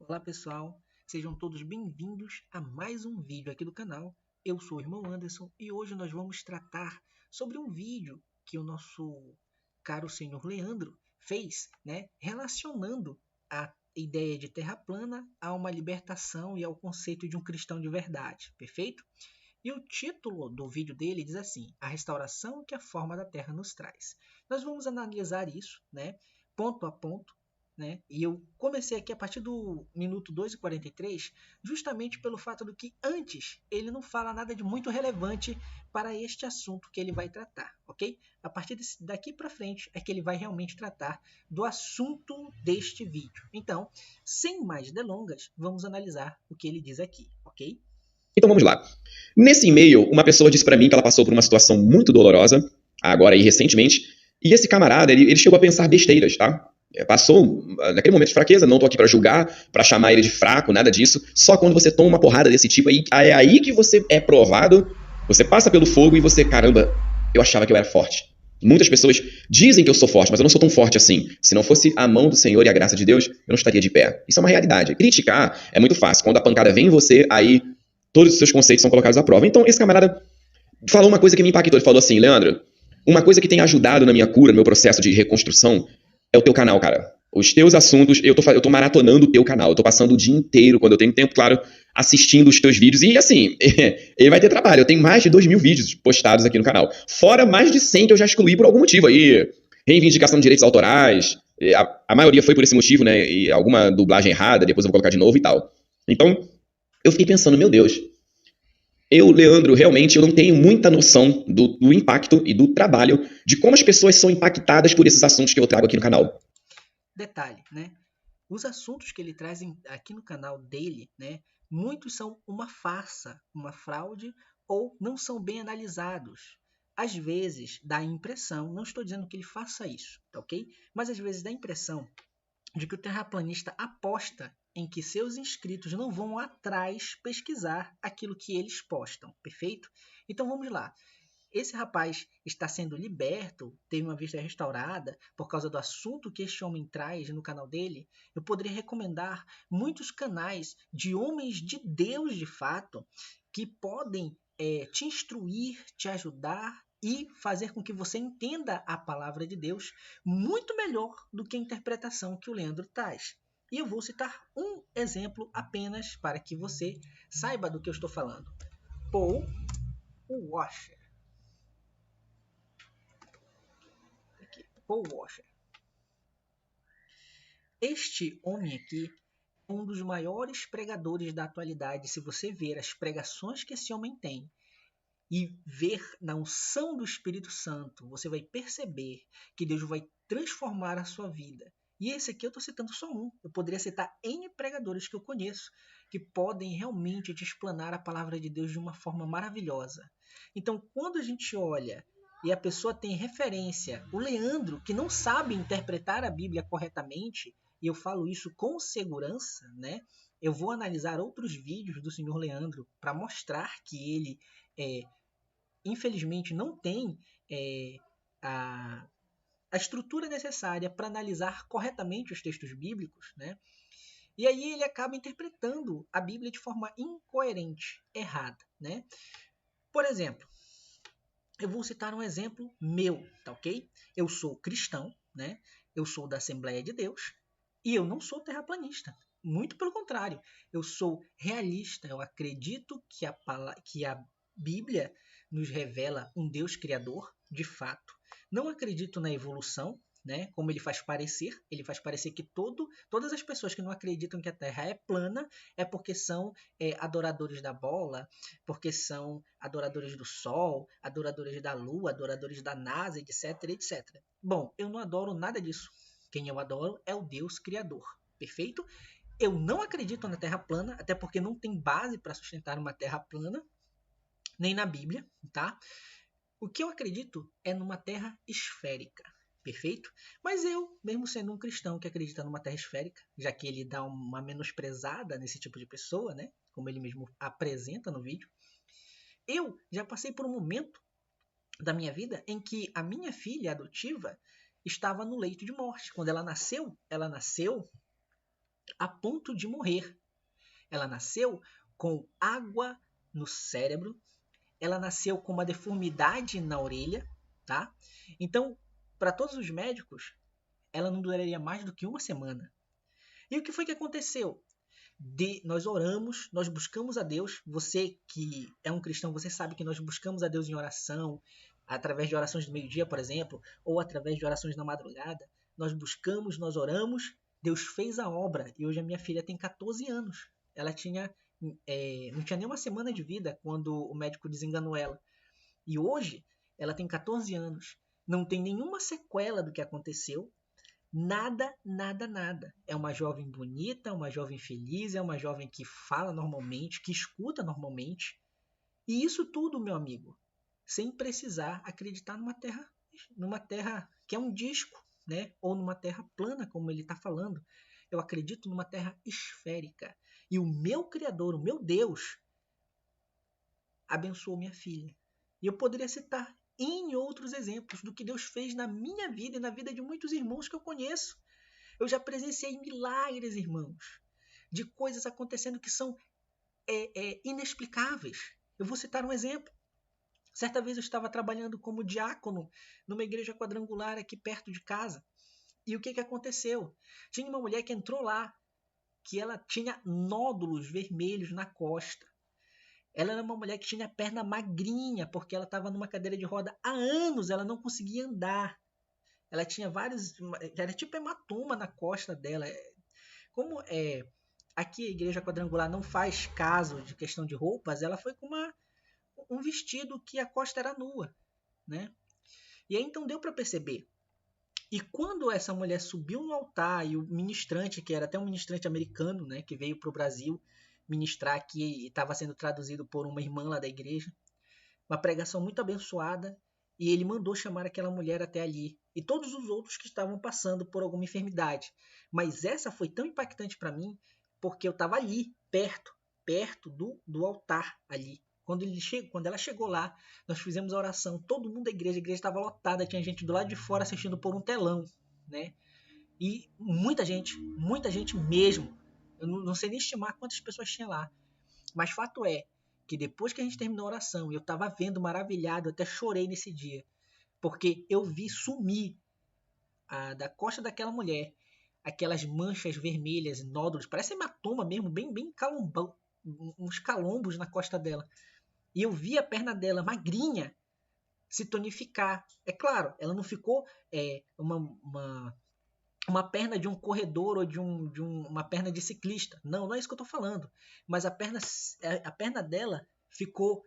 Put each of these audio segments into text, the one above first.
Olá pessoal, sejam todos bem-vindos a mais um vídeo aqui do canal. Eu sou o irmão Anderson e hoje nós vamos tratar sobre um vídeo que o nosso caro senhor Leandro fez, relacionando a ideia de terra plana a uma libertação e ao conceito de um cristão de verdade, perfeito? E o título do vídeo dele diz assim: A restauração que a forma da terra nos traz. Nós vamos analisar isso, ponto a ponto, E eu comecei aqui a partir do minuto 2:43, justamente pelo fato do que antes ele não fala nada de muito relevante para este assunto que ele vai tratar, ok? A partir daqui para frente é que ele vai realmente tratar do assunto deste vídeo. Então, sem mais delongas, vamos analisar o que ele diz aqui, ok? Então vamos lá. Nesse e-mail, uma pessoa disse para mim que ela passou por uma situação muito dolorosa, agora e recentemente, e esse camarada, ele chegou a pensar besteiras, tá? Passou naquele momento de fraqueza, não tô aqui para julgar, para chamar ele de fraco, nada disso. Só quando você toma uma porrada desse tipo, é aí que você é provado, você passa pelo fogo e você, caramba, eu achava que eu era forte. Muitas pessoas dizem que eu sou forte, mas eu não sou tão forte assim. Se não fosse a mão do Senhor e a graça de Deus, eu não estaria de pé. Isso é uma realidade. Criticar é muito fácil. Quando a pancada vem em você, aí todos os seus conceitos são colocados à prova. Então, esse camarada falou uma coisa que me impactou. Ele falou assim: Leandro, uma coisa que tem ajudado na minha cura, no meu processo de reconstrução, é o teu canal, cara. Os teus assuntos, eu tô maratonando o teu canal. Eu tô passando o dia inteiro, quando eu tenho tempo, claro, assistindo os teus vídeos. E assim, ele vai ter trabalho. Eu tenho mais de 2.000 vídeos postados aqui no canal. Fora mais de 100 que eu já excluí por algum motivo aí. Reivindicação de direitos autorais. A maioria foi por esse motivo, né? E alguma dublagem errada, depois eu vou colocar de novo e tal. Então, eu fiquei pensando, meu Deus, Leandro, realmente eu não tenho muita noção do impacto e do trabalho de como as pessoas são impactadas por esses assuntos que eu trago aqui no canal. Detalhe, Os assuntos que ele traz aqui no canal dele, muitos são uma farsa, uma fraude ou não são bem analisados. Às vezes dá a impressão, não estou dizendo que ele faça isso, tá ok? Mas às vezes dá a impressão de que o terraplanista aposta em que seus inscritos não vão atrás pesquisar aquilo que eles postam, perfeito? Então vamos lá. Esse rapaz está sendo liberto, teve uma vista restaurada por causa do assunto que este homem traz no canal dele. Eu poderia recomendar muitos canais de homens de Deus de fato que podem te instruir, te ajudar e fazer com que você entenda a palavra de Deus muito melhor do que a interpretação que o Leandro traz. E eu vou citar um exemplo apenas para que você saiba do que eu estou falando. Paul Washer. Paul Washer. Este homem aqui é um dos maiores pregadores da atualidade. Se você ver as pregações que esse homem tem e ver na unção do Espírito Santo, você vai perceber que Deus vai transformar a sua vida. E esse aqui eu estou citando só um. Eu poderia citar N pregadores que eu conheço que podem realmente te explanar a palavra de Deus de uma forma maravilhosa. Então, quando a gente olha e a pessoa tem referência, o Leandro, que não sabe interpretar a Bíblia corretamente, e eu falo isso com segurança, Eu vou analisar outros vídeos do senhor Leandro para mostrar que ele é, infelizmente não tem a, a estrutura necessária para analisar corretamente os textos bíblicos, E aí ele acaba interpretando a Bíblia de forma incoerente, errada, Por exemplo, eu vou citar um exemplo meu, tá ok? Eu sou cristão, Eu sou da Assembleia de Deus e eu não sou terraplanista. Muito pelo contrário, eu sou realista. Eu acredito que a Bíblia nos revela um Deus criador, de fato. Não acredito na evolução, como ele faz parecer que todas as pessoas que não acreditam que a Terra é plana é porque são adoradores da bola, porque são adoradores do Sol, adoradores da Lua, adoradores da NASA, etc, etc. Bom, eu não adoro nada disso. Quem eu adoro é o Deus Criador. Perfeito? Eu não acredito na Terra plana, até porque não tem base para sustentar uma Terra plana, nem na Bíblia, tá? O que eu acredito é numa Terra esférica. Perfeito? Mas eu, mesmo sendo um cristão que acredita numa terra esférica, já que ele dá uma menosprezada nesse tipo de pessoa, Como ele mesmo apresenta no vídeo, eu já passei por um momento da minha vida em que a minha filha adotiva estava no leito de morte. Quando ela nasceu a ponto de morrer. Ela nasceu com água no cérebro, ela nasceu com uma deformidade na orelha, tá? Então, para todos os médicos, ela não duraria mais do que uma semana. E o que foi que aconteceu? Nós oramos, nós buscamos a Deus. Você que é um cristão, você sabe que nós buscamos a Deus em oração, através de orações do meio-dia, por exemplo, ou através de orações na madrugada. Nós buscamos, nós oramos, Deus fez a obra. E hoje a minha filha tem 14 anos. Ela não tinha nem uma semana de vida quando o médico desenganou ela. E hoje ela tem 14 anos. Não tem nenhuma sequela do que aconteceu. Nada, nada, nada. É uma jovem bonita, uma jovem feliz, é uma jovem que fala normalmente, que escuta normalmente. E isso tudo, meu amigo, sem precisar acreditar numa terra que é um disco, né? Ou numa terra plana, como ele está falando. Eu acredito numa terra esférica. E o meu Criador, o meu Deus, abençoou minha filha. E eu poderia citar em outros exemplos do que Deus fez na minha vida e na vida de muitos irmãos que eu conheço. Eu já presenciei milagres, irmãos, de coisas acontecendo que são inexplicáveis. Eu vou citar um exemplo. Certa vez eu estava trabalhando como diácono numa igreja quadrangular aqui perto de casa. E o que aconteceu? Tinha uma mulher que entrou lá, que ela tinha nódulos vermelhos na costa. Ela era uma mulher que tinha a perna magrinha, porque ela estava numa cadeira de roda há anos, ela não conseguia andar. Ela tinha era tipo hematoma na costa dela. Como aqui a igreja quadrangular não faz caso de questão de roupas, ela foi com um vestido que a costa era nua, né? E aí então deu para perceber. E quando essa mulher subiu no altar e o ministrante, que era até um ministrante americano, né, que veio para o Brasil ministrar aqui e estava sendo traduzido por uma irmã lá da igreja, uma pregação muito abençoada, e ele mandou chamar aquela mulher até ali e todos os outros que estavam passando por alguma enfermidade. Mas essa foi tão impactante para mim porque eu estava ali, perto do altar ali. Quando ela chegou lá, nós fizemos a oração, todo mundo da igreja, a igreja estava lotada, tinha gente do lado de fora assistindo por um telão, né? E muita gente mesmo. Eu não sei nem estimar quantas pessoas tinha lá. Mas fato é que depois que a gente terminou a oração, eu estava vendo maravilhado, eu até chorei nesse dia, porque eu vi sumir da costa daquela mulher aquelas manchas vermelhas, nódulos, parece hematoma mesmo, bem calombão, uns calombos na costa dela. E eu vi a perna dela magrinha se tonificar. É claro, ela não ficou uma perna de um corredor ou de uma perna de ciclista. Não é isso que eu estou falando. Mas a perna dela ficou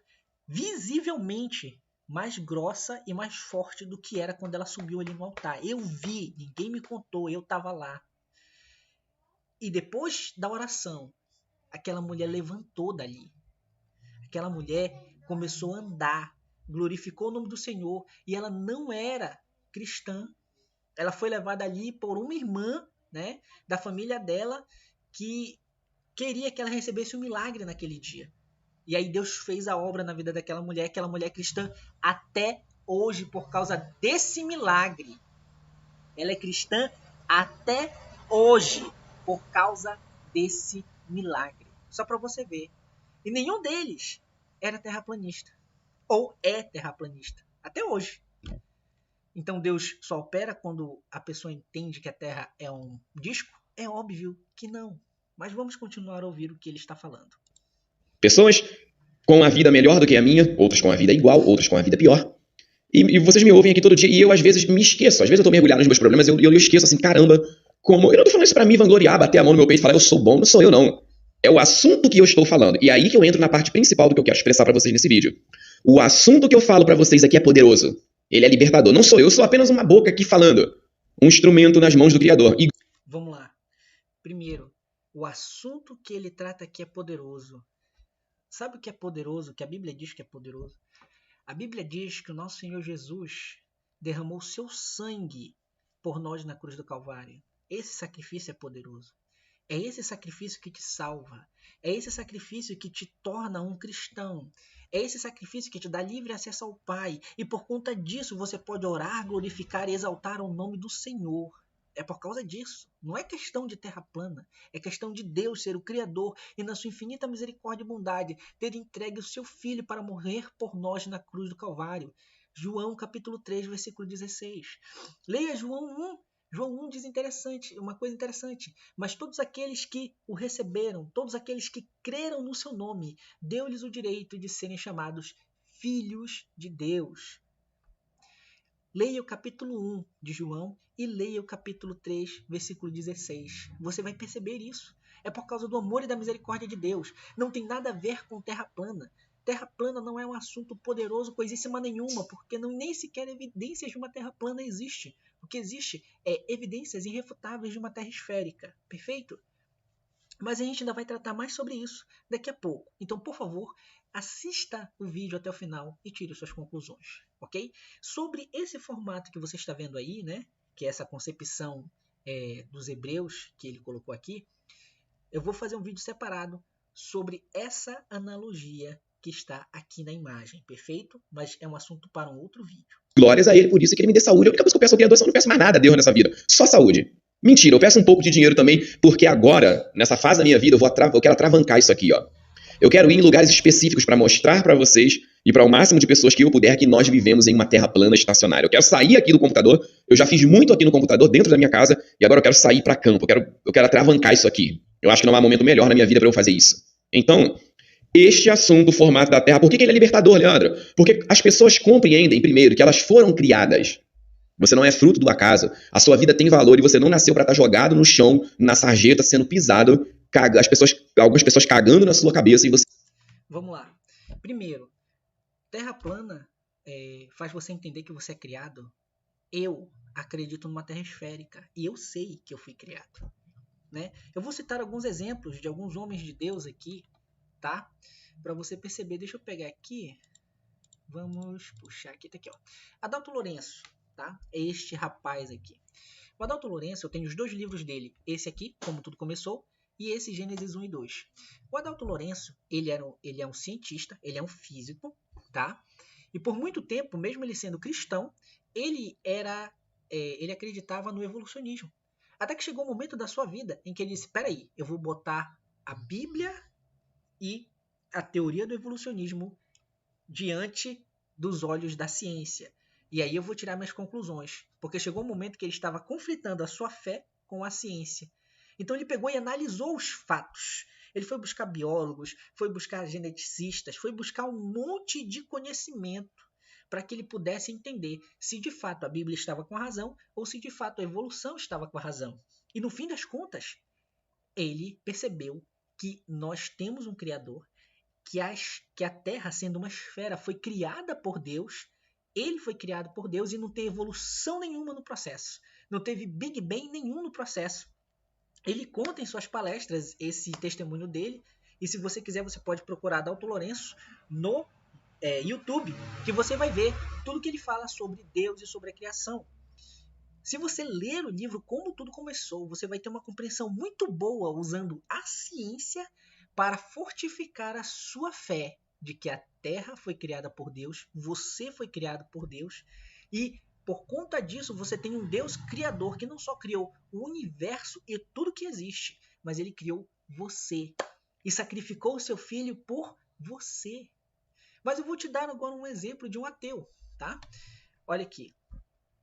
visivelmente mais grossa e mais forte do que era quando ela subiu ali no altar. Eu vi, ninguém me contou, eu estava lá. E depois da oração, aquela mulher levantou dali. Aquela mulher começou a andar, glorificou o nome do Senhor, e ela não era cristã. Ela foi levada ali por uma irmã, né, da família dela, que queria que ela recebesse um milagre naquele dia. E aí Deus fez a obra na vida daquela mulher cristã até hoje por causa desse milagre. Ela é cristã até hoje por causa desse milagre. Só para você ver. E nenhum deles era terraplanista. Ou é terraplanista. Até hoje. Então Deus só opera quando a pessoa entende que a Terra é um disco? É óbvio que não. Mas vamos continuar a ouvir o que ele está falando. Pessoas com a vida melhor do que a minha, outras com a vida igual, outras com a vida pior. E vocês me ouvem aqui todo dia e eu às vezes me esqueço. Às vezes eu tô mergulhado nos meus problemas e eu esqueço assim, caramba, como... Eu não tô falando isso pra mim vangloriar, bater a mão no meu peito e falar eu sou bom, não sou eu não. É o assunto que eu estou falando. E aí que eu entro na parte principal do que eu quero expressar pra vocês nesse vídeo. O assunto que eu falo pra vocês aqui é poderoso. Ele é libertador. Não sou eu sou apenas uma boca aqui falando. Um instrumento nas mãos do Criador. Vamos lá. Primeiro, o assunto que ele trata aqui é poderoso. Sabe o que é poderoso? Que a Bíblia diz que é poderoso? A Bíblia diz que o nosso Senhor Jesus derramou seu sangue por nós na cruz do Calvário. Esse sacrifício é poderoso. É esse sacrifício que te salva. É esse sacrifício que te torna um cristão. É esse sacrifício que te dá livre acesso ao Pai. E por conta disso você pode orar, glorificar e exaltar o nome do Senhor. É por causa disso. Não é questão de terra plana. É questão de Deus ser o Criador e, na sua infinita misericórdia e bondade, ter entregue o seu Filho para morrer por nós na cruz do Calvário. João capítulo 3, versículo 16. Leia João 1. João 1 diz uma coisa interessante. Mas todos aqueles que o receberam, todos aqueles que creram no seu nome, deu-lhes o direito de serem chamados filhos de Deus. Leia o capítulo 1 de João e leia o capítulo 3, versículo 16. Você vai perceber isso. É por causa do amor e da misericórdia de Deus. Não tem nada a ver com terra plana. Terra plana não é um assunto poderoso coisíssima nenhuma, porque nem sequer evidências de uma terra plana existe. O que existe é evidências irrefutáveis de uma terra esférica. Perfeito? Mas a gente ainda vai tratar mais sobre isso daqui a pouco. Então, por favor, assista o vídeo até o final e tire suas conclusões, ok? Sobre esse formato que você está vendo aí, né, que é essa concepção dos hebreus que ele colocou aqui, eu vou fazer um vídeo separado sobre essa analogia que está aqui na imagem, perfeito? Mas é um assunto para um outro vídeo. Glórias a ele, por isso que ele me dê saúde. A única coisa que eu peço ao Criador, eu não peço mais nada a Deus nessa vida. Só saúde. Mentira, eu peço um pouco de dinheiro também, porque agora, nessa fase da minha vida, eu quero atravancar isso aqui, ó. Eu quero ir em lugares específicos para mostrar para vocês e para o máximo de pessoas que eu puder que nós vivemos em uma terra plana estacionária. Eu quero sair aqui do computador, eu já fiz muito aqui no computador, dentro da minha casa, e agora eu quero sair para campo, eu quero atravancar isso aqui. Eu acho que não há momento melhor na minha vida para eu fazer isso. Então, este assunto, o formato da Terra, por que ele é libertador, Leandro? Porque as pessoas compreendem, primeiro, que elas foram criadas. Você não é fruto do acaso. A sua vida tem valor e você não nasceu para estar jogado no chão, na sarjeta, sendo pisado, algumas pessoas cagando na sua cabeça e você... Vamos lá. Primeiro, terra plana faz você entender que você é criado. Eu acredito numa terra esférica e eu sei que eu fui criado, né? Eu vou citar alguns exemplos de alguns homens de Deus aqui, tá? Para você perceber. Deixa eu pegar aqui. Vamos puxar aqui, tá aqui, ó. Adalto Lourenço, tá? É este rapaz aqui. O Adalto Lourenço, eu tenho os 2 livros dele. Esse aqui, Como Tudo Começou, e esse Gênesis 1 e 2. O Adalto Lourenço, ele é um cientista, ele é um físico, tá? E por muito tempo, mesmo ele sendo cristão, ele acreditava no evolucionismo. Até que chegou um momento da sua vida em que ele disse, peraí, eu vou botar a Bíblia e a teoria do evolucionismo diante dos olhos da ciência. E aí eu vou tirar minhas conclusões. Porque chegou um momento que ele estava conflitando a sua fé com a ciência. Então ele pegou e analisou os fatos. Ele foi buscar biólogos, foi buscar geneticistas, foi buscar um monte de conhecimento para que ele pudesse entender se de fato a Bíblia estava com a razão ou se de fato a evolução estava com a razão. E no fim das contas, ele percebeu que nós temos um Criador, que a Terra, sendo uma esfera, foi criada por Deus, ele foi criado por Deus e não tem evolução nenhuma no processo. Não teve Big Bang nenhum no processo. Ele conta em suas palestras esse testemunho dele, e se você quiser, você pode procurar Adalto Lourenço no YouTube, que você vai ver tudo que ele fala sobre Deus e sobre a criação. Se você ler o livro Como Tudo Começou, você vai ter uma compreensão muito boa usando a ciência para fortificar a sua fé de que a Terra foi criada por Deus, você foi criado por Deus, e por conta disso você tem um Deus criador que não só criou o universo e tudo que existe, mas ele criou você e sacrificou o seu filho por você. Mas eu vou te dar agora um exemplo de um ateu, tá? Olha aqui.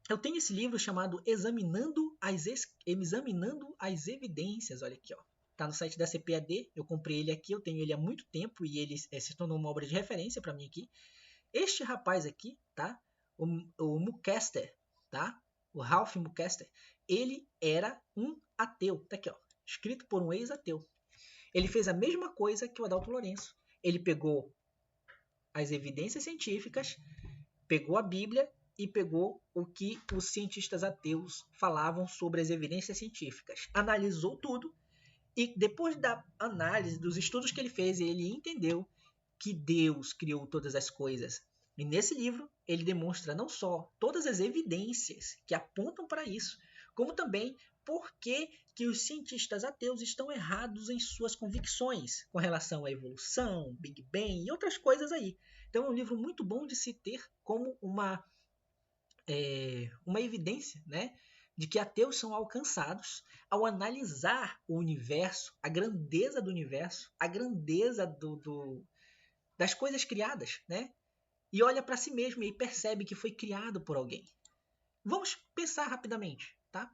Eu tenho esse livro chamado Examinando as Evidências. Olha aqui, ó. Tá no site da CPAD. Eu comprei ele aqui, eu tenho ele há muito tempo e ele se tornou uma obra de referência para mim aqui. Este rapaz aqui, tá? O Mukester, tá? O Ralph Mukester, ele era um ateu. Tá aqui, ó. Escrito por um ex-ateu. Ele fez a mesma coisa que o Adalto Lourenço. Ele pegou as evidências científicas, pegou a Bíblia e pegou o que os cientistas ateus falavam sobre as evidências científicas. Analisou tudo e depois da análise, dos estudos que ele fez, ele entendeu que Deus criou todas as coisas. E nesse livro ele demonstra não só todas as evidências que apontam para isso, como também por que os cientistas ateus estão errados em suas convicções com relação à evolução, Big Bang e outras coisas aí. Então é um livro muito bom de se ter como uma evidência, né, de que ateus são alcançados ao analisar o universo, a grandeza do universo, a grandeza das coisas criadas, né? E olha para si mesmo e percebe que foi criado por alguém. Vamos pensar rapidamente, tá?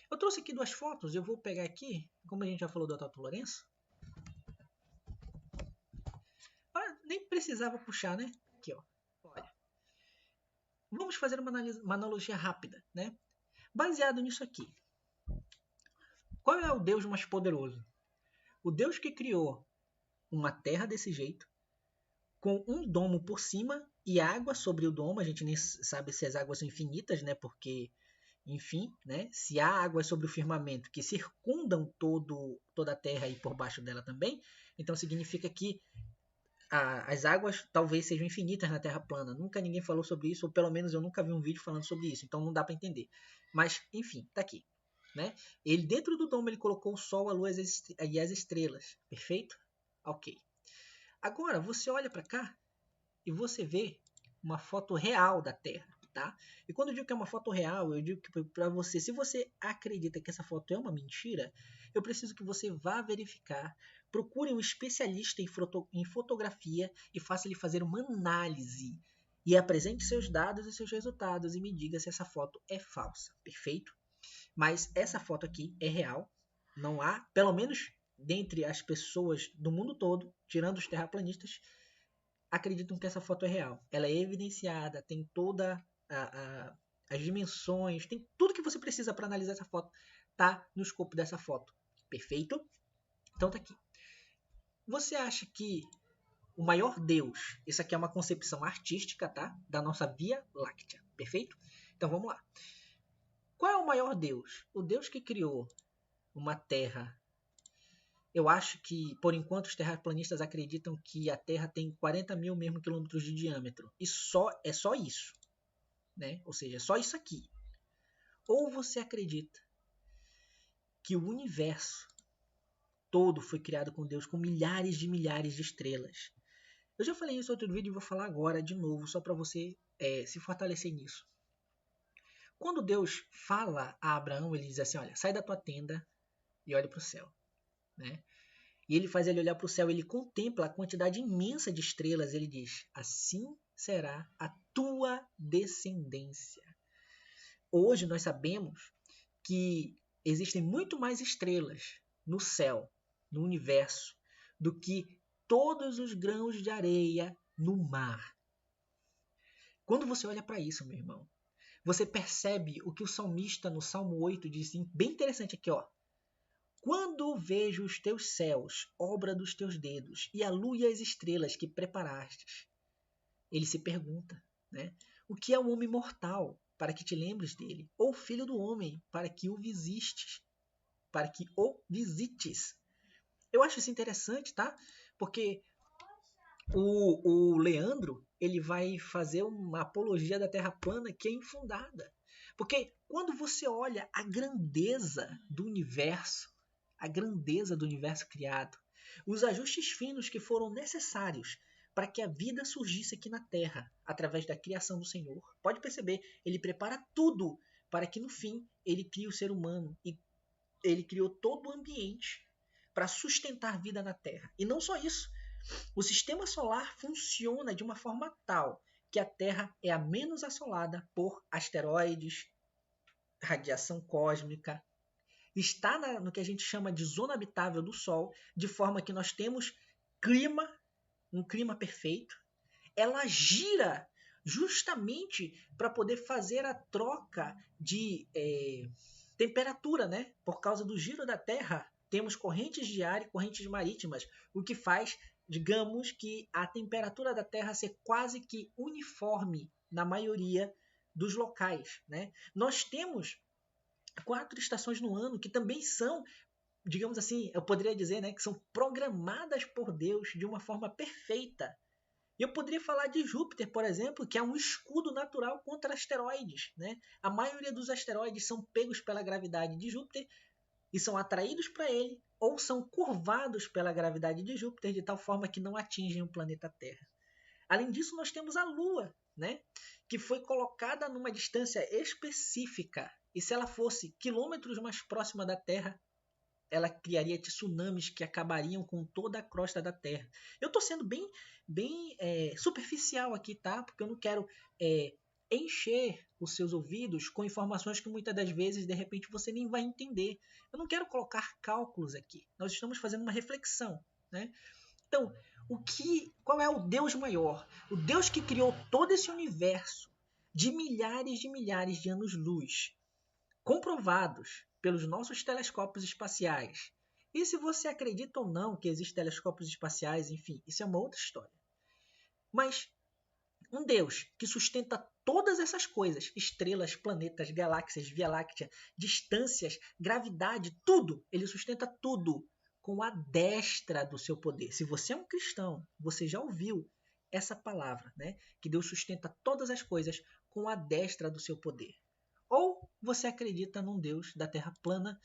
Eu trouxe aqui 2 fotos, eu vou pegar aqui, como a gente já falou do Otto Lourenço. Nem precisava puxar, né? Aqui, ó. Olha. Vamos fazer uma analogia rápida, né? Baseado nisso aqui. Qual é o Deus mais poderoso? O Deus que criou uma terra desse jeito, com um domo por cima e água sobre o domo. A gente nem sabe se as águas são infinitas, né? Porque, enfim, né? Se há águas sobre o firmamento que circundam toda a terra e por baixo dela também, então significa que as águas talvez sejam infinitas na Terra plana. Nunca ninguém falou sobre isso, ou pelo menos eu nunca vi um vídeo falando sobre isso, então não dá para entender. Mas, enfim, tá aqui. Né? Ele, dentro do domo, ele colocou o Sol, a Lua e as estrelas. Perfeito? Ok. Agora, você olha para cá e você vê uma foto real da Terra. Tá? E quando eu digo que é uma foto real, eu digo que para você, se você acredita que essa foto é uma mentira, eu preciso que você vá verificar, procure um especialista em fotografia e faça-lhe fazer uma análise e apresente seus dados e seus resultados e me diga se essa foto é falsa, perfeito? Mas essa foto aqui é real, não há, pelo menos dentre as pessoas do mundo todo, tirando os terraplanistas, acreditam que essa foto é real. Ela é evidenciada, tem toda as dimensões, tem tudo que você precisa para analisar essa foto, tá no escopo dessa foto. Perfeito? Então tá aqui. Você acha que o maior Deus, isso aqui é uma concepção artística, tá? Da nossa Via Láctea, perfeito? Então vamos lá. Qual é o maior Deus? O Deus que criou uma Terra. Eu acho que, por enquanto, os terraplanistas acreditam que a Terra tem 40 mil mesmo quilômetros de diâmetro. E é só isso. Né? Ou seja, só isso aqui. Ou você acredita que o universo todo foi criado com Deus, com milhares de estrelas. Eu já falei isso em outro vídeo e vou falar agora de novo, só para você se fortalecer nisso. Quando Deus fala a Abraão, ele diz assim, olha, sai da tua tenda e olha para o céu. Né? E ele faz ele olhar para o céu, ele contempla a quantidade imensa de estrelas, ele diz, assim será a tua descendência. Hoje nós sabemos que existem muito mais estrelas no céu, no universo, do que todos os grãos de areia no mar. Quando você olha para isso, meu irmão, você percebe o que o salmista no Salmo 8 diz, bem interessante aqui, ó. Quando vejo os teus céus, obra dos teus dedos, e a lua e as estrelas que preparastes, ele se pergunta, né? O que é um homem mortal, para que te lembres dele? Ou filho do homem, para que o visites? Para que o visites. Eu acho isso interessante, tá? Porque o Leandro, ele vai fazer uma apologia da Terra plana que é infundada. Porque quando você olha a grandeza do universo criado, os ajustes finos que foram necessários para que a vida surgisse aqui na Terra, através da criação do Senhor. Pode perceber, ele prepara tudo para que no fim ele crie o ser humano e ele criou todo o ambiente para sustentar vida na Terra. E não só isso, o sistema solar funciona de uma forma tal que a Terra é a menos assolada por asteroides, radiação cósmica, está no que a gente chama de zona habitável do Sol, de forma que nós temos um clima perfeito. Ela gira justamente para poder fazer a troca de temperatura, né? Por causa do giro da Terra, temos correntes de ar e correntes marítimas, o que faz, digamos, que a temperatura da Terra ser quase que uniforme na maioria dos locais, né? Nós temos 4 estações no ano que também são, digamos assim, eu poderia dizer, né, que são programadas por Deus de uma forma perfeita. E eu poderia falar de Júpiter, por exemplo, que é um escudo natural contra asteroides, né? A maioria dos asteroides são pegos pela gravidade de Júpiter e são atraídos para ele ou são curvados pela gravidade de Júpiter de tal forma que não atingem o planeta Terra. Além disso, nós temos a Lua, né, que foi colocada numa distância específica E se ela fosse quilômetros mais próxima da Terra, ela criaria tsunamis que acabariam com toda a crosta da Terra. Eu estou sendo bem superficial aqui, tá? Porque eu não quero encher os seus ouvidos com informações que muitas das vezes, de repente, você nem vai entender. Eu não quero colocar cálculos aqui. Nós estamos fazendo uma reflexão, né? Então, qual é o Deus maior? O Deus que criou todo esse universo de milhares de anos-luz, comprovados pelos nossos telescópios espaciais. E se você acredita ou não que existem telescópios espaciais, enfim, isso é uma outra história. Mas um Deus que sustenta todas essas coisas, estrelas, planetas, galáxias, Via Láctea, distâncias, gravidade, tudo, ele sustenta tudo com a destra do seu poder. Se você é um cristão, você já ouviu essa palavra, né? Que Deus sustenta todas as coisas com a destra do seu poder. Ou você acredita num Deus da Terra plana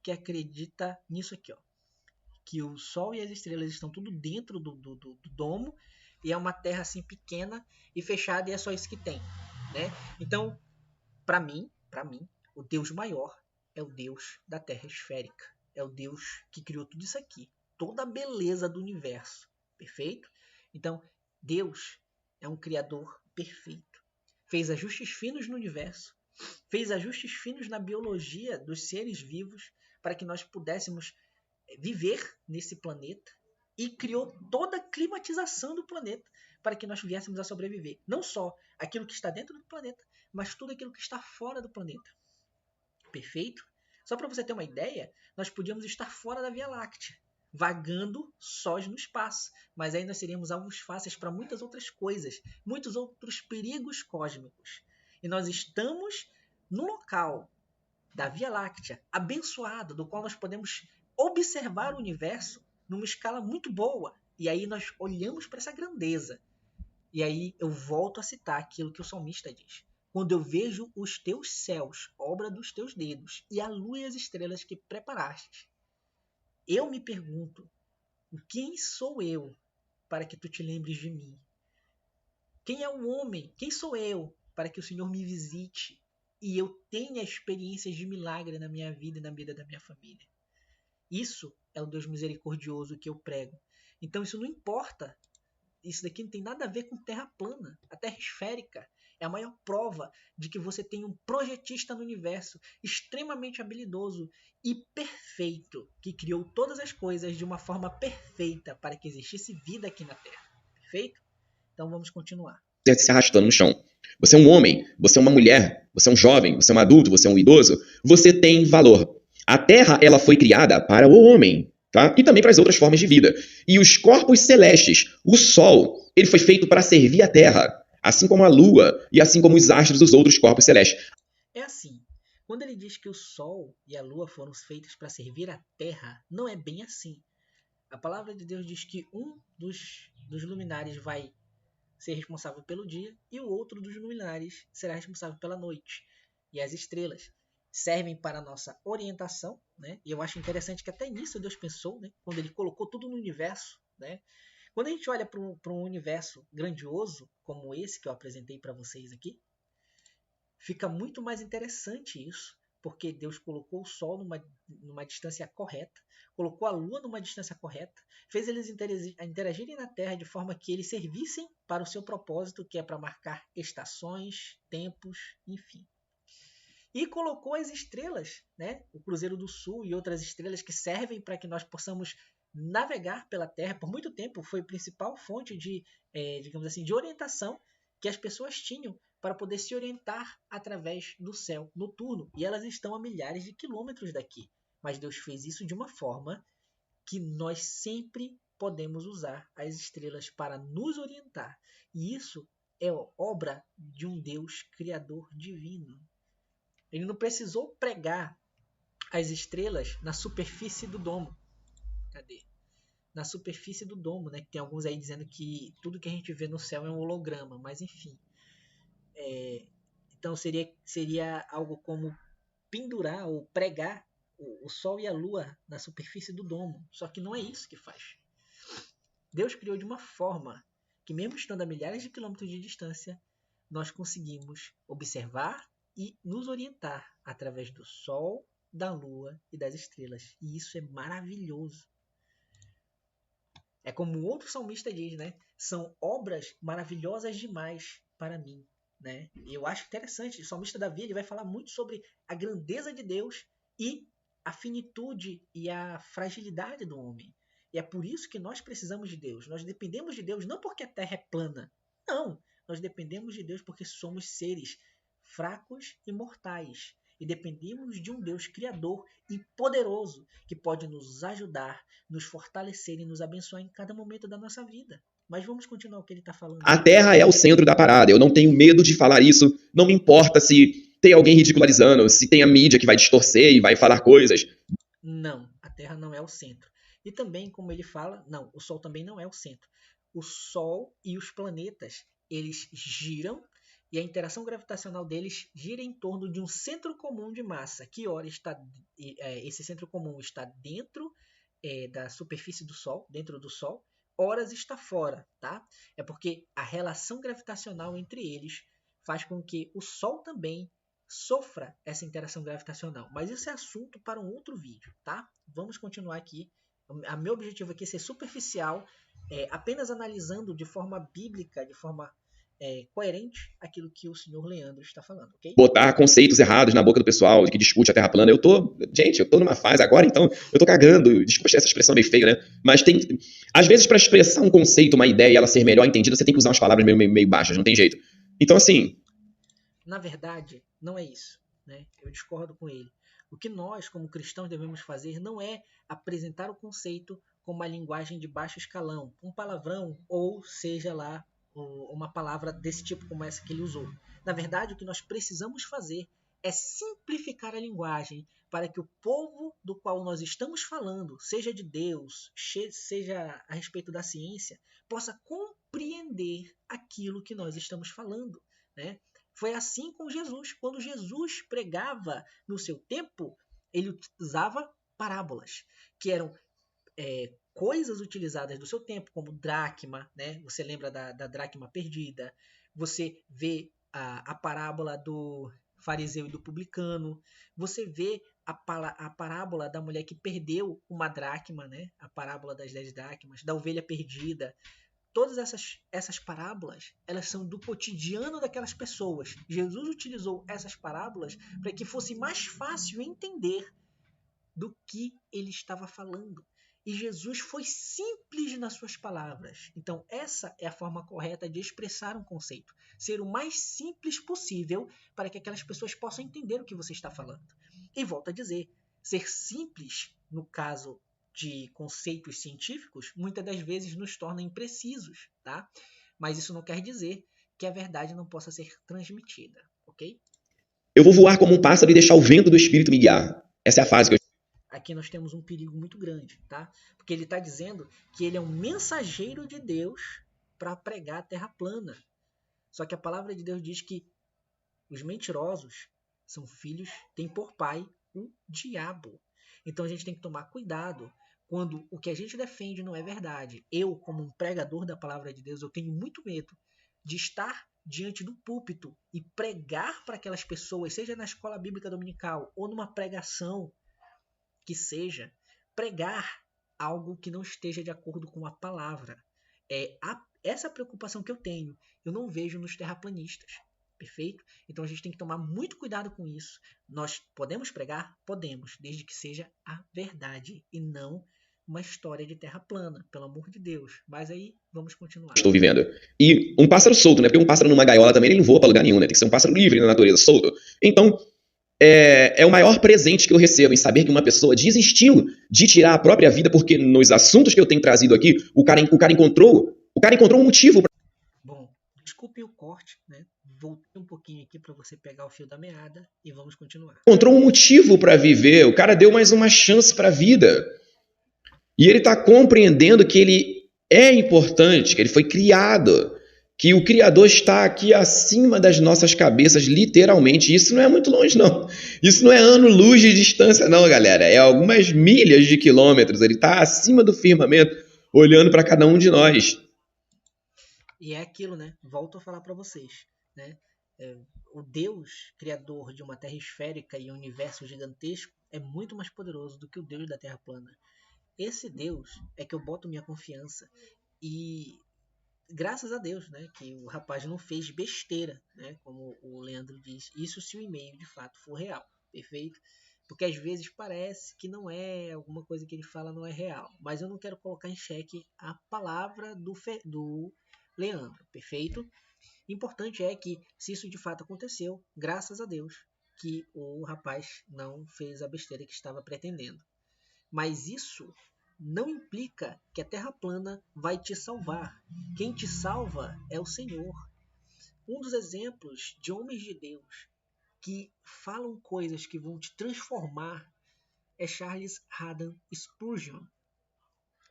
que acredita nisso aqui, ó, que o Sol e as estrelas estão tudo dentro do domo e é uma Terra assim pequena e fechada e é só isso que tem, né? Então, para mim, o Deus maior é o Deus da Terra esférica, é o Deus que criou tudo isso aqui, toda a beleza do universo, perfeito? Então, Deus é um criador perfeito, fez ajustes finos no universo, fez ajustes finos na biologia dos seres vivos para que nós pudéssemos viver nesse planeta e criou toda a climatização do planeta para que nós viéssemos a sobreviver. Não só aquilo que está dentro do planeta, mas tudo aquilo que está fora do planeta. Perfeito? Só para você ter uma ideia, nós podíamos estar fora da Via Láctea, vagando sós no espaço, mas aí nós seríamos alvos fáceis para muitas outras coisas, muitos outros perigos cósmicos. E nós estamos no local da Via Láctea, abençoado, do qual nós podemos observar o universo numa escala muito boa. E aí nós olhamos para essa grandeza. E aí eu volto a citar aquilo que o salmista diz. Quando eu vejo os teus céus, obra dos teus dedos, e a lua e as estrelas que preparaste, eu me pergunto, quem sou eu para que tu te lembres de mim? Quem é o homem? Quem sou eu para que o Senhor me visite e eu tenha experiências de milagre na minha vida e na vida da minha família? Isso é o Deus misericordioso que eu prego. Então isso não importa. Isso daqui não tem nada a ver com terra plana. A terra esférica é a maior prova de que você tem um projetista no universo extremamente habilidoso e perfeito, que criou todas as coisas de uma forma perfeita para que existisse vida aqui na Terra. Perfeito? Então vamos continuar. Se arrastando no chão. Você é um homem, você é uma mulher, você é um jovem, você é um adulto, você é um idoso, você tem valor. A Terra, ela foi criada para o homem, tá? E também para as outras formas de vida. E os corpos celestes, o Sol, ele foi feito para servir a Terra, assim como a Lua e assim como os astros dos outros corpos celestes. É assim, quando ele diz que o Sol e a Lua foram feitos para servir a Terra, não é bem assim. A palavra de Deus diz que um dos luminares vai ser responsável pelo dia e o outro dos luminares será responsável pela noite. E as estrelas servem para a nossa orientação, né? E eu acho interessante que até nisso Deus pensou, né? Quando ele colocou tudo no universo, né? Quando a gente olha para um universo grandioso como esse que eu apresentei para vocês aqui, fica muito mais interessante isso, porque Deus colocou o Sol numa distância correta, colocou a Lua numa distância correta, fez eles interagirem na Terra de forma que eles servissem para o seu propósito, que é para marcar estações, tempos, enfim. E colocou as estrelas, né? O Cruzeiro do Sul e outras estrelas que servem para que nós possamos navegar pela Terra. Por muito tempo foi a principal fonte de, digamos assim, de orientação que as pessoas tinham para poder se orientar através do céu noturno. E elas estão a milhares de quilômetros daqui. Mas Deus fez isso de uma forma que nós sempre podemos usar as estrelas para nos orientar. E isso é obra de um Deus criador divino. Ele não precisou pregar as estrelas na superfície do domo. Cadê? Na superfície do domo, né? Tem alguns aí dizendo que tudo que a gente vê no céu é um holograma, mas enfim. Então seria algo como pendurar ou pregar o Sol e a Lua na superfície do domo. Só que não é isso que faz. Deus criou de uma forma que mesmo estando a milhares de quilômetros de distância, nós conseguimos observar e nos orientar através do sol, da lua e das estrelas. E isso é maravilhoso. É como o outro salmista diz, né? São obras maravilhosas demais para mim, né? Eu acho interessante. O salmista Davi, ele vai falar muito sobre a grandeza de Deus e a finitude e a fragilidade do homem. E é por isso que nós precisamos de Deus. Nós dependemos de Deus não porque a terra é plana. Não. Nós dependemos de Deus porque somos seres fracos e mortais. E dependemos de um Deus criador e poderoso que pode nos ajudar, nos fortalecer e nos abençoar em cada momento da nossa vida. Mas vamos continuar o que ele está falando. A Terra é o centro da parada. Eu não tenho medo de falar isso. Não me importa se tem alguém ridicularizando, se tem a mídia que vai distorcer e vai falar coisas. Não, a Terra não é o centro. E também, como ele fala, não, o Sol também não é o centro. O Sol e os planetas, eles giram e a interação gravitacional deles gira em torno de um centro comum de massa, que ora está, esse centro comum está dentro da superfície do Sol, dentro do Sol, horas está fora, tá? É porque a relação gravitacional entre eles faz com que o Sol também sofra essa interação gravitacional. Mas isso é assunto para um outro vídeo, tá? Vamos continuar aqui. O meu objetivo aqui é ser superficial, apenas analisando de forma bíblica, de forma coerente, aquilo que o senhor Leandro está falando, ok? Botar conceitos errados na boca do pessoal que discute a Terra plana. Gente, eu tô numa fase agora, então eu tô cagando. Desculpa essa expressão meio feia, né? Mas tem, às vezes, para expressar um conceito, uma ideia e ela ser melhor entendida, você tem que usar umas palavras meio baixas, não tem jeito. Então, assim, na verdade, não é isso, né? Eu discordo com ele. O que nós, como cristãos, devemos fazer não é apresentar o conceito com uma linguagem de baixo escalão, um palavrão, ou seja lá, uma palavra desse tipo como essa que ele usou. Na verdade, o que nós precisamos fazer é simplificar a linguagem para que o povo do qual nós estamos falando, seja de Deus, seja a respeito da ciência, possa compreender aquilo que nós estamos falando, né? Foi assim com Jesus. Quando Jesus pregava no seu tempo, ele usava parábolas, que eram coisas utilizadas do seu tempo, como dracma, né? Você lembra da dracma perdida, você vê a parábola do fariseu e do publicano, você vê a parábola da mulher que perdeu uma dracma, né? A parábola das 10 dracmas, da ovelha perdida. Todas essas parábolas, elas são do cotidiano daquelas pessoas. Jesus utilizou essas parábolas para que fosse mais fácil entender do que ele estava falando. E Jesus foi simples nas suas palavras. Então, essa é a forma correta de expressar um conceito. Ser o mais simples possível para que aquelas pessoas possam entender o que você está falando. E volto a dizer, ser simples, no caso de conceitos científicos, muitas das vezes nos torna imprecisos, tá? Mas isso não quer dizer que a verdade não possa ser transmitida, ok? eu vou voar como um pássaro e deixar o vento do Espírito me guiar. Essa é a fase que eu... Aqui nós temos um perigo muito grande, tá? Porque ele está dizendo que ele é um mensageiro de Deus para pregar a terra plana. Só que a palavra de Deus diz que os mentirosos são filhos, têm por pai o diabo. Então a gente tem que tomar cuidado quando o que a gente defende não é verdade. Eu, como um pregador da palavra de Deus, eu tenho muito medo de estar diante do púlpito e pregar para aquelas pessoas, seja na escola bíblica dominical ou numa pregação que seja, pregar algo que não esteja de acordo com a palavra. Essa preocupação que eu tenho, eu não vejo nos terraplanistas. Perfeito? Então a gente tem que tomar muito cuidado com isso. Nós podemos pregar? Podemos, desde que seja a verdade e não uma história de terra plana, pelo amor de Deus. Mas aí, vamos continuar. estou vivendo. E um pássaro solto, né? Porque um pássaro numa gaiola também ele não voa para lugar nenhum, né? Tem que ser um pássaro livre na natureza, solto. Então, é o maior presente que eu recebo em saber que uma pessoa desistiu de tirar a própria vida porque nos assuntos que eu tenho trazido aqui, o cara encontrou um motivo. Bom, desculpe o corte, né? Voltei um pouquinho aqui para você pegar o fio da meada e vamos continuar. Encontrou um motivo para viver, o cara deu mais uma chance para a vida. E ele está compreendendo que ele é importante, que ele foi criado, que o Criador está aqui acima das nossas cabeças, literalmente. Isso não é muito longe, não. Isso não é ano-luz de distância, não, galera. É algumas milhas de quilômetros. Ele está acima do firmamento, olhando para cada um de nós. E é aquilo, né? Volto a falar para vocês, né? o Deus criador de uma terra esférica e um universo gigantesco é muito mais poderoso do que o Deus da terra plana. Esse Deus é que eu boto minha confiança e graças a Deus, né, que o rapaz não fez besteira, né, como o Leandro diz, isso se o e-mail de fato for real, perfeito? Porque às vezes parece que não é, alguma coisa que ele fala não é real, mas eu não quero colocar em xeque a palavra do Leandro, perfeito? Importante é que, se isso de fato aconteceu, graças a Deus que o rapaz não fez a besteira que estava pretendendo. Mas isso não implica que a Terra plana vai te salvar. Quem te salva é o Senhor. Um dos exemplos de homens de Deus que falam coisas que vão te transformar é Charles Haddon Spurgeon.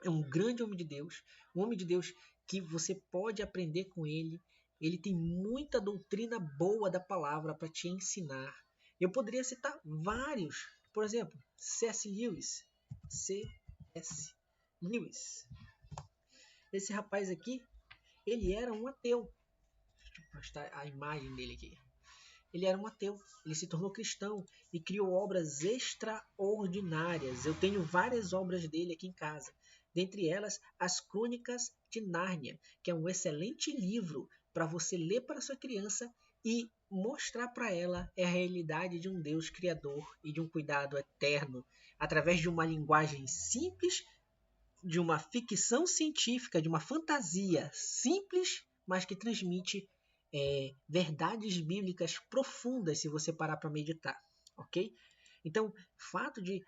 É um grande homem de Deus, um homem de Deus que você pode aprender com ele. Ele tem muita doutrina boa da palavra para te ensinar. Eu poderia citar vários. Por exemplo, C.S. Lewis. C.S. Lewis. Esse rapaz aqui, ele era um ateu. Deixa eu mostrar a imagem dele aqui. Ele era um ateu, ele se tornou cristão e criou obras extraordinárias. Eu tenho várias obras dele aqui em casa. Dentre elas, As Crônicas de Nárnia, que é um excelente livro para você ler para sua criança e mostrar para ela a realidade de um Deus criador e de um cuidado eterno, através de uma linguagem simples, de uma ficção científica, de uma fantasia simples, mas que transmite verdades bíblicas profundas se você parar para meditar, ok? Então, fato de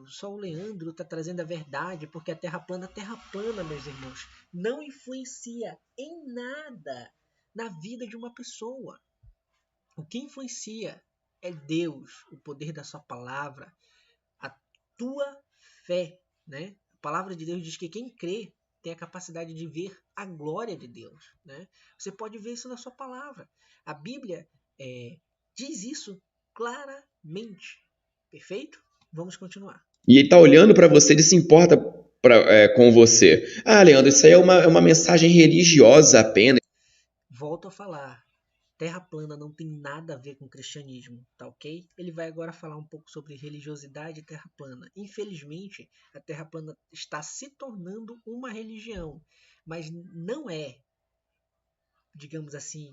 só o Leandro está trazendo a verdade porque a terra plana, meus irmãos, não influencia em nada na vida de uma pessoa. O que influencia é Deus, o poder da sua palavra, a tua fé, né? A palavra de Deus diz que quem crê tem a capacidade de ver a glória de Deus, né? Você pode ver isso na sua palavra. A Bíblia diz isso claramente. Perfeito? Vamos continuar. E ele tá olhando para você, ele se importa com você. Ah, Leandro, isso aí é uma mensagem religiosa apenas. Volto a falar. Terra plana não tem nada a ver com cristianismo, tá ok? Ele vai agora falar um pouco sobre religiosidade e terra plana. Infelizmente, a terra plana está se tornando uma religião, mas não é, digamos assim,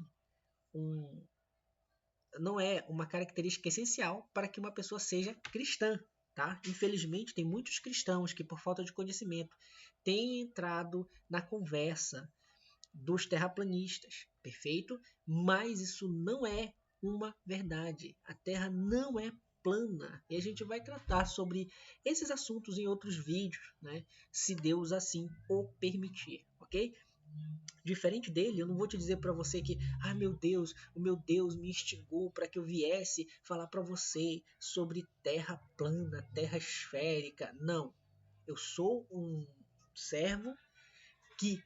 não é uma característica essencial para que uma pessoa seja cristã, tá? Infelizmente, tem muitos cristãos que, por falta de conhecimento, têm entrado na conversa dos terraplanistas, perfeito? Mas isso não é uma verdade. A Terra não é plana. E a gente vai tratar sobre esses assuntos em outros vídeos, né? Se Deus assim o permitir, ok? Diferente dele, eu não vou te dizer para você que, meu Deus, o meu Deus me instigou para que eu viesse falar para você sobre terra plana, terra esférica. Não. Eu sou um servo que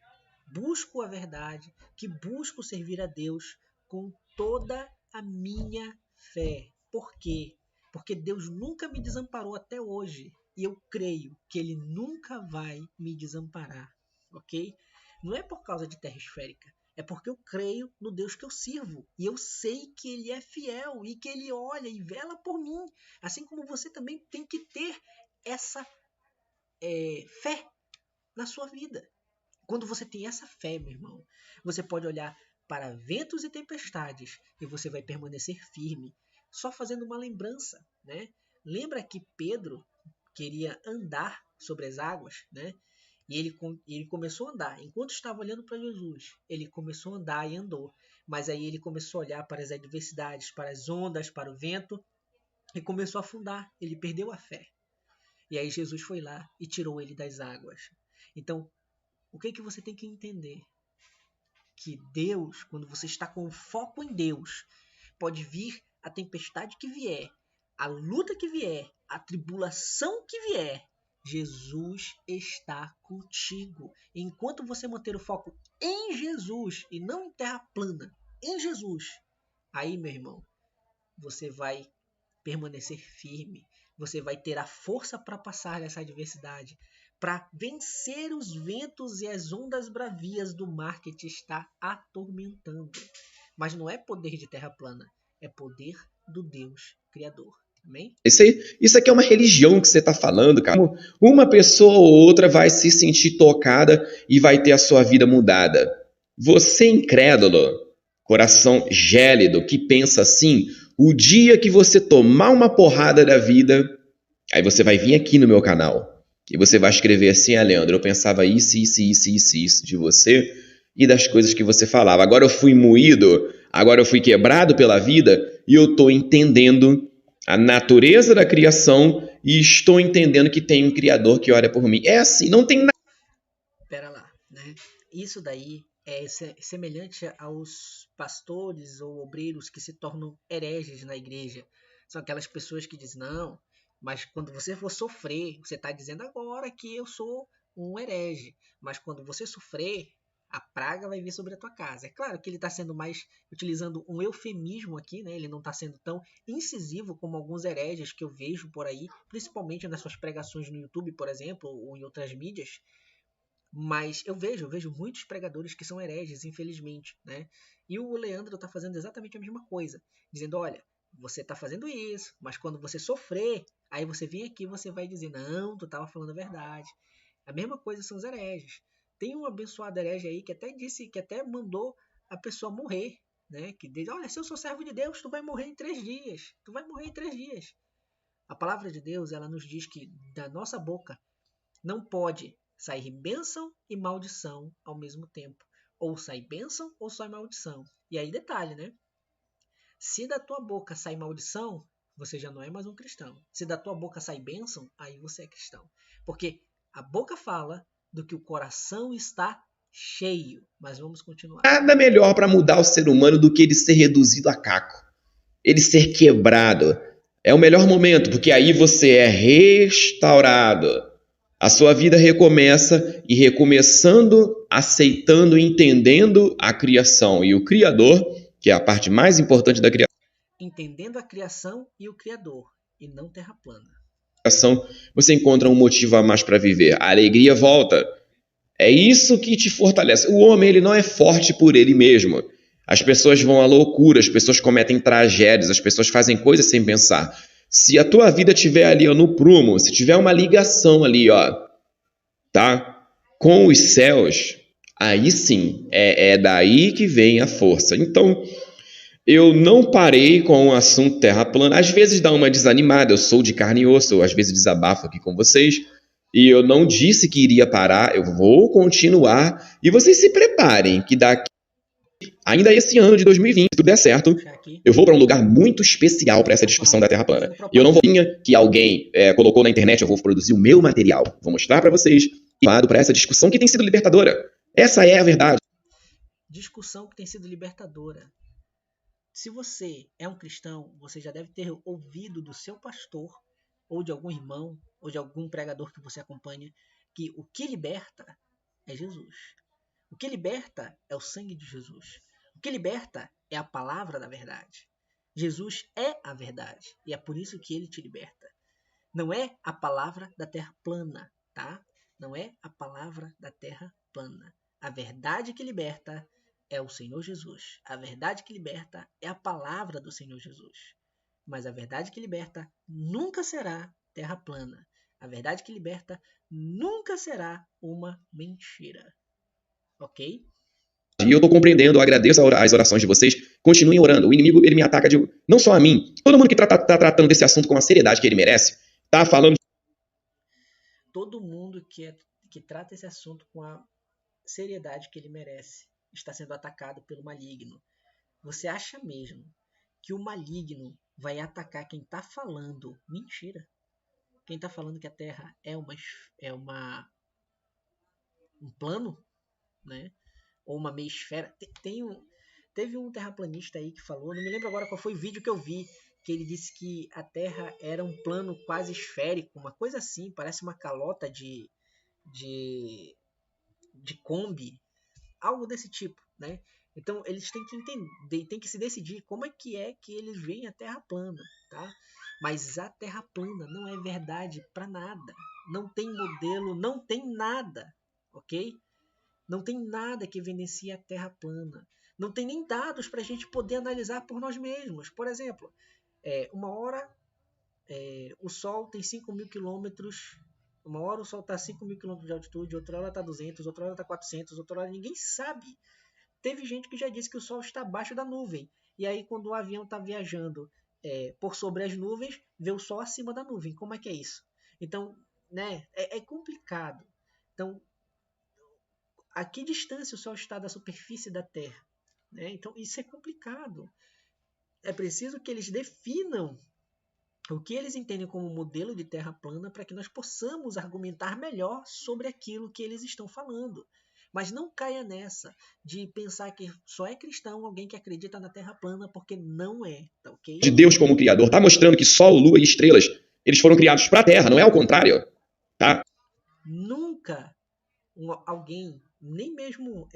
busco a verdade, que busco servir a Deus com toda a minha fé. Por quê? Porque Deus nunca me desamparou até hoje e eu creio que Ele nunca vai me desamparar, ok? Não é por causa de terra esférica, é porque eu creio no Deus que eu sirvo e eu sei que Ele é fiel e que Ele olha e vela por mim, assim como você também tem que ter essa fé na sua vida. Quando você tem essa fé, meu irmão, você pode olhar para ventos e tempestades e você vai permanecer firme, só fazendo uma lembrança, né? Lembra que Pedro queria andar sobre as águas, né? E ele começou a andar. Enquanto estava olhando para Jesus, ele começou a andar e andou. Mas aí ele começou a olhar para as adversidades, para as ondas, para o vento e começou a afundar. Ele perdeu a fé. E aí Jesus foi lá e tirou ele das águas. Então, o que você tem que entender? Que Deus, quando você está com foco em Deus, pode vir a tempestade que vier, a luta que vier, a tribulação que vier, Jesus está contigo. Enquanto você manter o foco em Jesus e não em terra plana, em Jesus, aí, meu irmão, você vai permanecer firme, você vai ter a força para passar dessa adversidade, para vencer os ventos e as ondas bravias do mar que te está atormentando. Mas não é poder de terra plana, é poder do Deus Criador. Amém? Isso aqui é uma religião que você está falando, cara. Uma pessoa ou outra vai se sentir tocada e vai ter a sua vida mudada. Você incrédulo, coração gélido, que pensa assim, o dia que você tomar uma porrada da vida, aí você vai vir aqui no meu canal e você vai escrever assim: Leandro, eu pensava isso de você e das coisas que você falava. Agora eu fui moído, agora eu fui quebrado pela vida e eu estou entendendo a natureza da criação e estou entendendo que tem um Criador que olha por mim. É assim, não tem nada. Pera lá, né? Isso daí é semelhante aos pastores ou obreiros que se tornam hereges na igreja. São aquelas pessoas que dizem, não, mas quando você for sofrer, você está dizendo agora que eu sou um herege. Mas quando você sofrer, a praga vai vir sobre a tua casa. É claro que ele está sendo mais, utilizando um eufemismo aqui, né? Ele não está sendo tão incisivo como alguns hereges que eu vejo por aí, principalmente nas suas pregações no YouTube, por exemplo, ou em outras mídias. Mas eu vejo muitos pregadores que são hereges, infelizmente, né? E o Leandro está fazendo exatamente a mesma coisa, dizendo, olha, você está fazendo isso, mas quando você sofrer, aí você vem aqui e você vai dizer, não, tu estava falando a verdade. A mesma coisa são os hereges. Tem um abençoado herege aí que até disse, que até mandou a pessoa morrer, né? Que diz, olha, se eu sou servo de Deus, tu vai morrer em 3 dias. Tu vai morrer em 3 dias. A palavra de Deus, ela nos diz que da nossa boca não pode sair bênção e maldição ao mesmo tempo. Ou sai bênção ou sai maldição. E aí detalhe, né? Se da tua boca sai maldição, você já não é mais um cristão. Se da tua boca sai bênção, aí você é cristão. Porque a boca fala do que o coração está cheio. Mas vamos continuar. Nada melhor para mudar o ser humano do que ele ser reduzido a caco. Ele ser quebrado. É o melhor momento, porque aí você é restaurado. A sua vida recomeça e recomeçando, aceitando, entendendo a criação e o Criador, que é a parte mais importante da Entendendo a criação e o Criador, e não terra plana. criação, você encontra um motivo a mais para viver. A alegria volta. É isso que te fortalece. O homem, ele não é forte por ele mesmo. As pessoas vão à loucura, as pessoas cometem tragédias, as pessoas fazem coisas sem pensar. Se a tua vida estiver ali ó, no prumo, se tiver uma ligação ali, ó, tá, com os céus, aí sim, é daí que vem a força. Então, eu não parei com o assunto terra plana. Às vezes dá uma desanimada, eu sou de carne e osso, eu às vezes desabafo aqui com vocês. E eu não disse que iria parar, eu vou continuar. E vocês se preparem, que daqui, ainda esse ano de 2020, se tudo der certo, eu vou para um lugar muito especial para essa discussão da Terra plana. E eu não vou que alguém colocou na internet, eu vou produzir o meu material. Vou mostrar para vocês para essa discussão que tem sido libertadora. Essa é a verdade. Discussão que tem sido libertadora. Se você é um cristão, você já deve ter ouvido do seu pastor, ou de algum irmão, ou de algum pregador que você acompanha, que o que liberta é Jesus. O que liberta é o sangue de Jesus. O que liberta é a palavra da verdade. Jesus é a verdade, e é por isso que ele te liberta. Não é a palavra da terra plana, tá? Não é a palavra da terra plana. A verdade que liberta é o Senhor Jesus. A verdade que liberta é a palavra do Senhor Jesus. Mas a verdade que liberta nunca será terra plana. A verdade que liberta nunca será uma mentira. Ok? E eu estou compreendendo, eu agradeço as orações de vocês. Continuem orando. O inimigo, ele me ataca de não só a mim. Todo mundo que está tratando desse assunto com a seriedade que ele merece, tá falando. Todo mundo que trata esse assunto com a seriedade que ele merece está sendo atacado pelo maligno. Você acha mesmo que o maligno vai atacar quem está falando mentira? Quem está falando que a Terra é um plano, né? Ou uma meia esfera? Teve um terraplanista aí que falou, não me lembro agora qual foi o vídeo que eu vi, que ele disse que a Terra era um plano quase esférico, uma coisa assim, parece uma calota de Kombi, algo desse tipo, né? Então eles têm que entender, têm que se decidir como é que eles veem a Terra plana, tá? Mas a Terra plana não é verdade para nada. Não tem modelo, não tem nada, ok? Não tem nada que evidencie a Terra plana. Não tem nem dados para a gente poder analisar por nós mesmos. Por exemplo, uma hora o Sol tem 5.000 quilômetros. Uma hora o Sol está a 5.000 quilômetros de altitude, outra hora está 200, outra hora está 400, outra hora ninguém sabe. Teve gente que já disse que o Sol está abaixo da nuvem. E aí, quando o avião está viajando por sobre as nuvens, vê o Sol acima da nuvem. Como é que é isso? Então, né, é complicado. Então, a que distância o Sol está da superfície da Terra? Né? Então, isso é complicado. É preciso que eles definam o que eles entendem como modelo de Terra plana para que nós possamos argumentar melhor sobre aquilo que eles estão falando. Mas não caia nessa de pensar que só é cristão alguém que acredita na Terra plana, porque não é, tá ok? De Deus como criador, tá mostrando que Sol, Lua e estrelas, eles foram criados para a Terra, não é ao contrário, tá? Nunca alguém, nem mesmo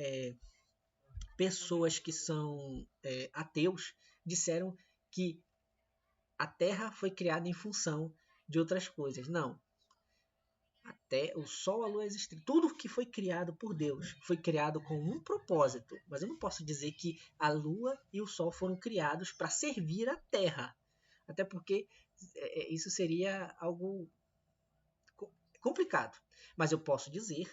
pessoas que são ateus, disseram que a Terra foi criada em função de outras coisas. Não. Até o Sol, a Lua, as estrelas, tudo que foi criado por Deus foi criado com um propósito. Mas eu não posso dizer que a Lua e o Sol foram criados para servir a Terra. Até porque isso seria algo complicado. Mas eu posso dizer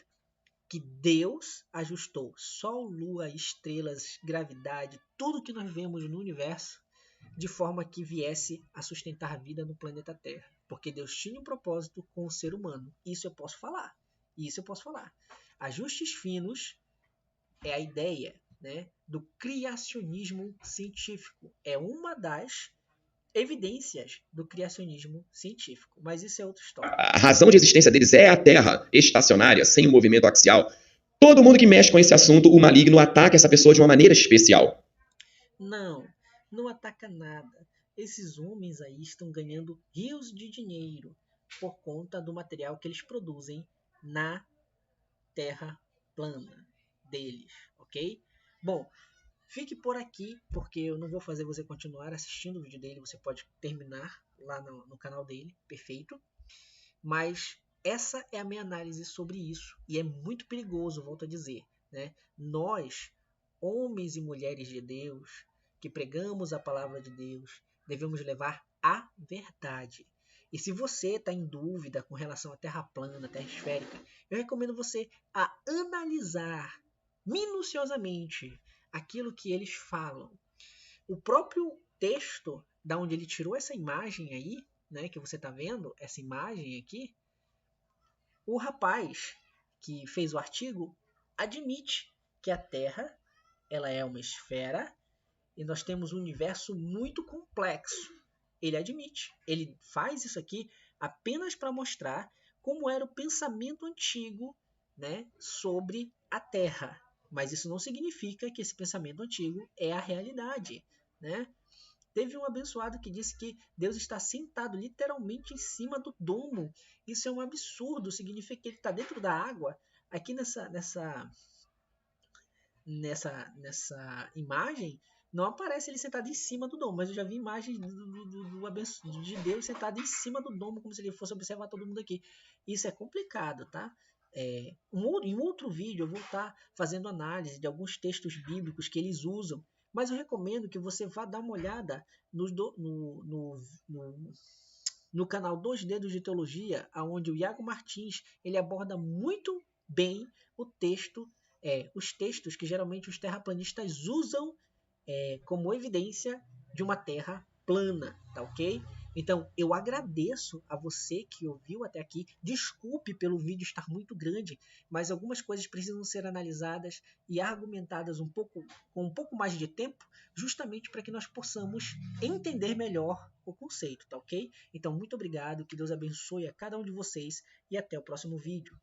que Deus ajustou Sol, Lua, estrelas, gravidade, tudo que nós vemos no universo, de forma que viesse a sustentar a vida no planeta Terra. Porque Deus tinha um propósito com o ser humano. Isso eu posso falar. Ajustes finos é a ideia, né, do criacionismo científico. É uma das evidências do criacionismo científico. Mas isso é outra história. A razão de existência deles é a Terra estacionária, sem o movimento axial. Todo mundo que mexe com esse assunto, o maligno ataca essa pessoa de uma maneira especial. Não ataca nada. Esses homens aí estão ganhando rios de dinheiro por conta do material que eles produzem na Terra plana deles, ok? Bom, fique por aqui, porque eu não vou fazer você continuar assistindo o vídeo dele, você pode terminar lá no canal dele, perfeito? Mas essa é a minha análise sobre isso, e é muito perigoso, volto a dizer, né? Nós, homens e mulheres de Deus, que pregamos a palavra de Deus, devemos levar a verdade. E se você está em dúvida com relação à Terra plana, Terra esférica, eu recomendo você a analisar minuciosamente aquilo que eles falam. O próprio texto da onde ele tirou essa imagem aí, né, que você está vendo, essa imagem aqui, o rapaz que fez o artigo admite que a Terra ela é uma esfera e nós temos um universo muito complexo. Ele admite. Ele faz isso aqui apenas para mostrar como era o pensamento antigo, né, sobre a Terra. Mas isso não significa que esse pensamento antigo é a realidade, né? Teve um abençoado que disse que Deus está sentado literalmente em cima do domo. Isso é um absurdo, significa que ele está dentro da água. Aqui nessa imagem, não aparece ele sentado em cima do domo, mas eu já vi imagens de Deus sentado em cima do domo, como se ele fosse observar todo mundo aqui. Isso é complicado, tá? Em um outro vídeo eu vou estar fazendo análise de alguns textos bíblicos que eles usam, mas eu recomendo que você vá dar uma olhada no canal Dois Dedos de Teologia, onde o Iago Martins ele aborda muito bem os textos que geralmente os terraplanistas usam como evidência de uma terra plana, tá ok? Então, eu agradeço a você que ouviu até aqui. Desculpe pelo vídeo estar muito grande, mas algumas coisas precisam ser analisadas e argumentadas com um pouco mais de tempo, justamente para que nós possamos entender melhor o conceito, tá ok? Então, muito obrigado, que Deus abençoe a cada um de vocês e até o próximo vídeo.